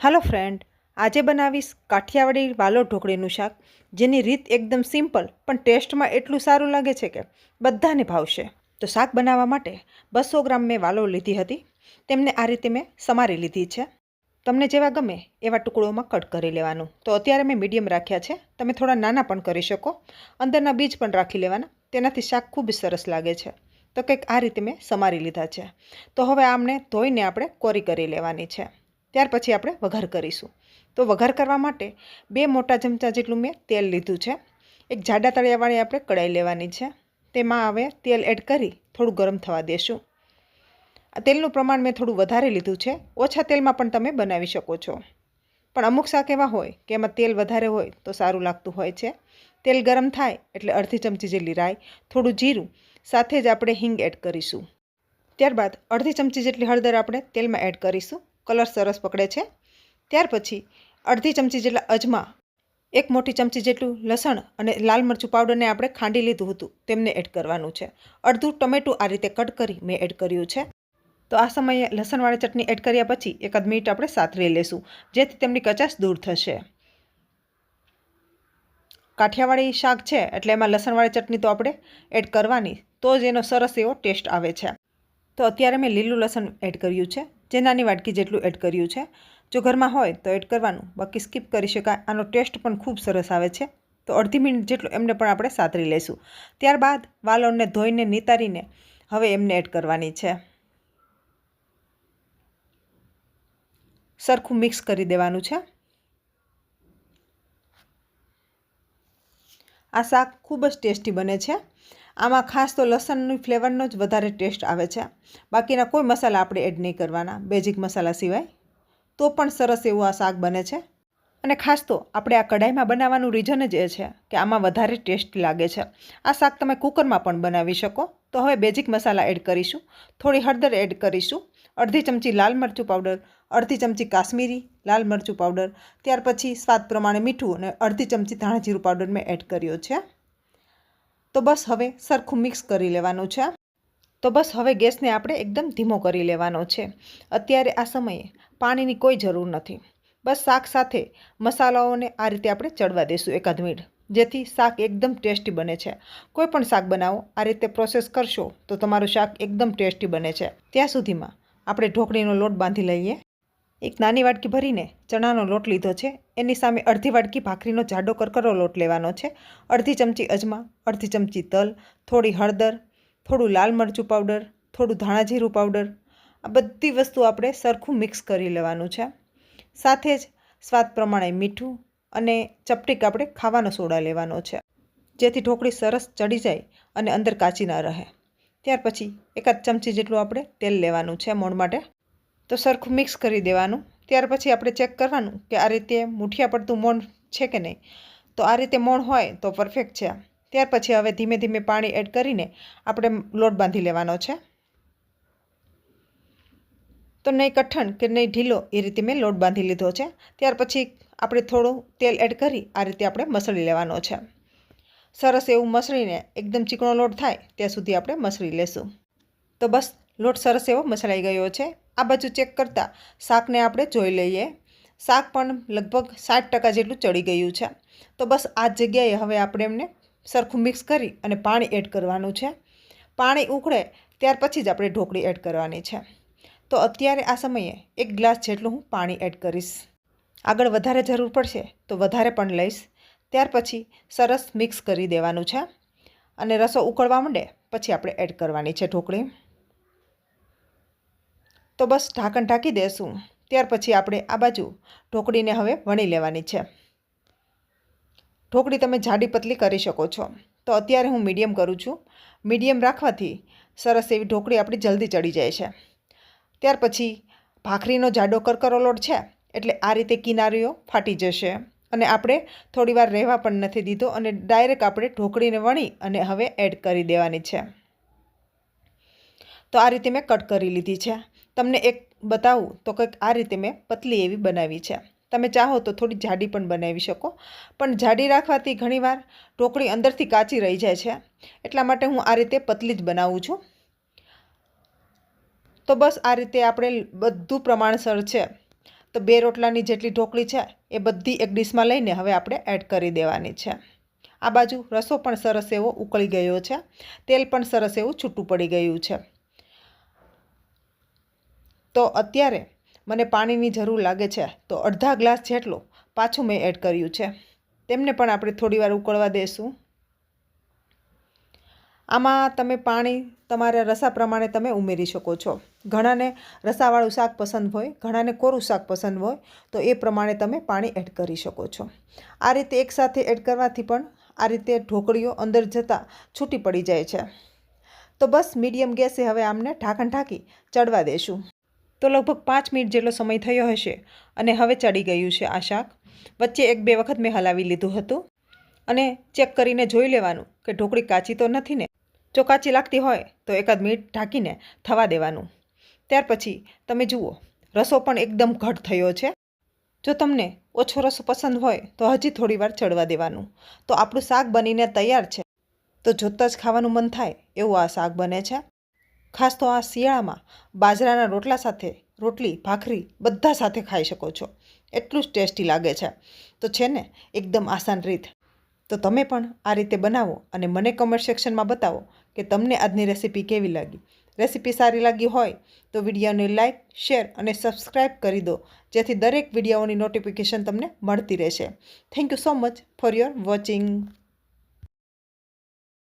Hello friend, આજે બનાવીશ કાઠિયાવાડી વાલોડ ઢોકળીનું શાક, જેની રીત એકદમ સિમ્પલ પણ ટેસ્ટમાં એટલું સારું લાગે છે કે બધાને ભાવશે। તો શાક બનાવવા માટે 200 ગ્રામ મેં વાલોડ લીધી હતી। તેમને આ રીતે મેં સમારી લીધી છે। તમને જેવા ગમે એવા ટુકડોમાં કટ કરી લેવાનું। તો અત્યારે મેં મીડિયમ રાખ્યા છે, તમે થોડા નાના પણ કરી શકો। અંદરના બીજ પણ રાખી લેવાના, તેનાથી શાક ખૂબ સરસ લાગે છે। તો કંઈક આ રીતે મેં સમારી લીધા છે। તો હવે આમને ધોઈને આપણે કોરી કરી લેવાની છે। ત્યાર પછી આપણે વઘાર કરીશું। તો વઘાર કરવા માટે 2 મોટા ચમચા જેટલું મેં તેલ લીધું છે। એક જાડા તળિયાવાળી આપણે કડાઈ લેવાની છે। તેમાં હવે તેલ એડ કરી થોડું ગરમ થવા દેશું। આ તેલનું પ્રમાણ મેં થોડું વધારે લીધું છે, ઓછા તેલમાં પણ તમે બનાવી શકો છો। પણ અમુક શાક એવા હોય કે એમાં તેલ વધારે હોય તો સારું લાગતું હોય છે। તેલ ગરમ થાય એટલે અડધી ચમચી જેટલી રાઈ, થોડું જીરું, સાથે જ આપણે હિંગ એડ કરીશું। ત્યારબાદ અડધી ચમચી જેટલી હળદર આપણે તેલમાં એડ કરીશું। કલર સરસ પકડે છે। ત્યાર પછી અડધી ચમચી જેટલા અજમા, 1 મોટી ચમચી જેટલું લસણ અને લાલ મરચું પાવડરને આપણે ખાંડી લીધું હતું તેમને એડ કરવાનું છે। અડધું ટમેટું આ રીતે કટ કરી મેં એડ કર્યું છે। તો આ સમયે લસણવાળી ચટણી એડ કર્યા પછી એકાદ મિનિટ આપણે સાતરી લેશું, જેથી તેમની કચાશ દૂર થશે। કાઠિયાવાડી શાક છે એટલે એમાં લસણવાળી ચટણી તો આપણે એડ કરવાની, તો જ એનો સરસ એવો ટેસ્ટ આવે છે। તો અત્યારે મેં લીલું લસણ એડ કર્યું છે, જે નાની વાટકી જેટલું એડ કર્યું છે। જો ઘરમાં હોય તો એડ કરવાનું, બાકી સ્કીપ કરી શકાય। આનો ટેસ્ટ પણ ખૂબ સરસ આવે છે। તો અડધી મિનિટ જેટલું એમને પણ આપણે સાતરી લઈશું। ત્યારબાદ વાલોડને ધોઈને નિતારીને હવે એમને એડ કરવાની છે। સરખું મિક્સ કરી દેવાનું છે। આ શાક ખૂબ જ ટેસ્ટી બને છે। આમાં ખાસ તો લસણની ફ્લેવરનો જ વધારે ટેસ્ટ આવે છે। બાકીના કોઈ મસાલા આપણે એડ નહીં કરવાના, બેઝિક મસાલા સિવાય, તો પણ સરસ એવું આ શાક બને છે। અને ખાસ તો આપણે આ કઢાઈમાં બનાવવાનું રીઝન જ એ છે કે આમાં વધારે ટેસ્ટ લાગે છે। આ શાક તમે કુકરમાં પણ બનાવી શકો। તો હવે બેઝિક મસાલા એડ કરીશું। થોડી હળદર એડ કરીશું, અડધી ચમચી લાલ મરચું પાવડર, અડધી ચમચી કાશ્મીરી લાલ મરચું પાવડર, ત્યાર પછી સ્વાદ પ્રમાણે મીઠું અને અડધી ચમચી ધાણા જીરું પાવડર મેં એડ કર્યો છે। તો બસ હવે સરખું મિક્સ કરી લેવાનું છે। તો બસ હવે ગેસને આપણે એકદમ ધીમો કરી લેવાનો છે। અત્યારે આ સમયે પાણીની કોઈ જરૂર નથી। બસ શાક સાથે મસાલાઓને આ રીતે આપણે ચડવા દઈશું એકાદ મિનિટ, જેથી શાક એકદમ ટેસ્ટી બને છે। કોઈ પણ શાક બનાવો આ રીતે પ્રોસેસ કરશો તો તમારું શાક એકદમ ટેસ્ટી બને છે। ત્યાં સુધીમાં આપણે ઢોકળીનો લોટ બાંધી લઈએ। એક નાની વાટકી ભરીને ચણાનો લોટ લીધો છે, એની સામે અડધી વાટકી ભાખરીનો જાડો કરકરો લોટ લેવાનો છે। અડધી ચમચી અજમા, અડધી ચમચી તલ, થોડી હળદર, થોડું લાલ મરચું પાવડર, થોડું ધાણા જીરું પાવડર, આ બધી વસ્તુ આપણે સરખું મિક્સ કરી લેવાનું છે। સાથે જ સ્વાદ પ્રમાણે મીઠું અને ચપટીક આપણે ખાવાનો સોડા લેવાનો છે, જેથી ઢોકળી સરસ ચડી જાય અને અંદર કાચી ના રહે। ત્યાર પછી એકાદ ચમચી જેટલું આપણે તેલ લેવાનું છે મોણ માટે। તો સરખું મિક્સ કરી દેવાનું। ત્યાર પછી આપણે ચેક કરવાનું કે આ રીતે મુઠિયા પડતું મોણ છે કે નહીં। તો આ રીતે મોણ હોય તો પરફેક્ટ છે। ત્યાર પછી હવે ધીમે ધીમે પાણી એડ કરીને આપણે લોટ બાંધી લેવાનો છે। તો નહીં કઠણ કે નહીં ઢીલો, એ રીતે મેં લોટ બાંધી લીધો છે। ત્યાર પછી આપણે થોડું તેલ એડ કરી આ રીતે આપણે મસળી લેવાનો છે। સરસ એવું મસળીને એકદમ ચીકણો લોટ થાય ત્યાં સુધી આપણે મસળી લેશું। તો બસ લોટ સરસ એવો મસળાઈ ગયો છે। આ બાજુ ચેક કરતાં શાકને આપણે જોઈ લઈએ। શાક પણ લગભગ 60% જેટલું ચડી ગયું છે। તો બસ આ જગ્યાએ હવે આપણે એમને સરખું મિક્સ કરી અને પાણી એડ કરવાનું છે। પાણી ઉકળે ત્યાર પછી જ આપણે ઢોકળી એડ કરવાની છે। તો અત્યારે આ સમયે 1 ગ્લાસ જેટલું હું પાણી એડ કરીશ। આગળ વધારે જરૂર પડશે તો વધારે પણ લઈશ। ત્યાર પછી સરસ મિક્સ કરી દેવાનું છે અને રસો ઉકળવા માંડે પછી આપણે એડ કરવાની છે ઢોકળી। તો બસ ઢાંકણ ઢાંકી દેશું। ત્યાર પછી આપણે આ બાજુ ઢોકળીને હવે વણી લેવાની છે। ઢોકળી તમે જાડી પતલી કરી શકો છો। તો અત્યારે હું મીડિયમ કરું છું। મીડિયમ રાખવાથી સરસ એવી ઢોકળી આપણી જલ્દી ચડી જાય છે। ત્યાર પછી ભાખરીનો જાડો કરકરો લોટ છે એટલે આ રીતે કિનારીઓ ફાટી જશે અને આપણે થોડીવાર રહેવા પણ નથી દીધો અને ડાયરેક્ટ આપણે ઢોકળીને વણી અને હવે એડ કરી દેવાની છે। તો આ રીતે મેં કટ કરી લીધી છે। તમને એક બતાવું તો કંઈક આ રીતે મેં પતલી એવી બનાવી છે। તમે ચાહો તો થોડી જાડી પણ બનાવી શકો, પણ જાડી રાખવાથી ઘણીવાર ઢોકળી અંદરથી કાચી રહી જાય છે, એટલા માટે હું આ રીતે પતલી જ બનાવું છું। તો બસ આ રીતે આપણે બધું પ્રમાણસર છે તો 2 રોટલાની જેટલી ઢોકળી છે એ બધી એક ડીશમાં લઈને હવે આપણે એડ કરી દેવાની છે. આ બાજુ રસો પણ સરસ એવો ઉકળી ગયો છે, તેલ પણ સરસ એવું છૂટું પડી ગયું છે. તો અત્યારે મને પાણીની જરૂર લાગે છે, તો અડધા ગ્લાસ જેટલું પાછું મેં એડ કર્યું છે. તેમને પણ આપણે થોડીવાર ઉકળવા દઈશું. આમાં તમે પાણી તમારા રસા પ્રમાણે તમે ઉમેરી શકો છો. ઘણાને રસાવાળું શાક પસંદ હોય, ઘણાને કોરું શાક પસંદ હોય, તો એ પ્રમાણે તમે પાણી એડ કરી શકો છો. આ રીતે એકસાથે એડ કરવાથી પણ આ રીતે ઢોકળીઓ અંદર જતાં છૂટી પડી જાય છે. તો બસ મીડિયમ ગેસે હવે આમને ઢાંકણ ઢાંકી ચડવા દેશું. તો લગભગ 5 મિનિટ જેટલો સમય થયો હશે અને હવે ચડી ગયું છે આ શાક. વચ્ચે 1-2 વખત મેં હલાવી લીધું હતું અને ચેક કરીને જોઈ લેવાનું કે ઢોકળી કાચી તો નથી ને. જો કાચી લાગતી હોય તો 1 મિનિટ ઢાંકીને થવા દેવાનું. ત્યાર પછી તમે જુઓ રસો પણ એકદમ ઘટ થયો છે. જો તમને ઓછો રસો પસંદ હોય તો હજી થોડીવાર ચડવા દેવાનું. તો આપણું શાક બનીને તૈયાર છે. તો જોતાં જ ખાવાનું મન થાય એવું આ શાક બને છે. ખાસ તો આ શિયાળામાં બાજરાના રોટલા સાથે રોટલી, ભાખરી બધા સાથે ખાઈ શકો છો. એટલું જ ટેસ્ટી લાગે છે. તો છે ને એકદમ આસાન રીત. તો તમે પણ આ રીતે બનાવો અને મને કમેન્ટ સેક્શનમાં બતાવો કે તમને આજની રેસીપી કેવી લાગી. રેસીપી સારી લાગી હોય તો વિડીયોને લાઇક, શેર અને સબસ્ક્રાઈબ કરી દો, જેથી દરેક વિડીયોની નોટિફિકેશન તમને મળતી રહેશે. Thank you so much for your watching.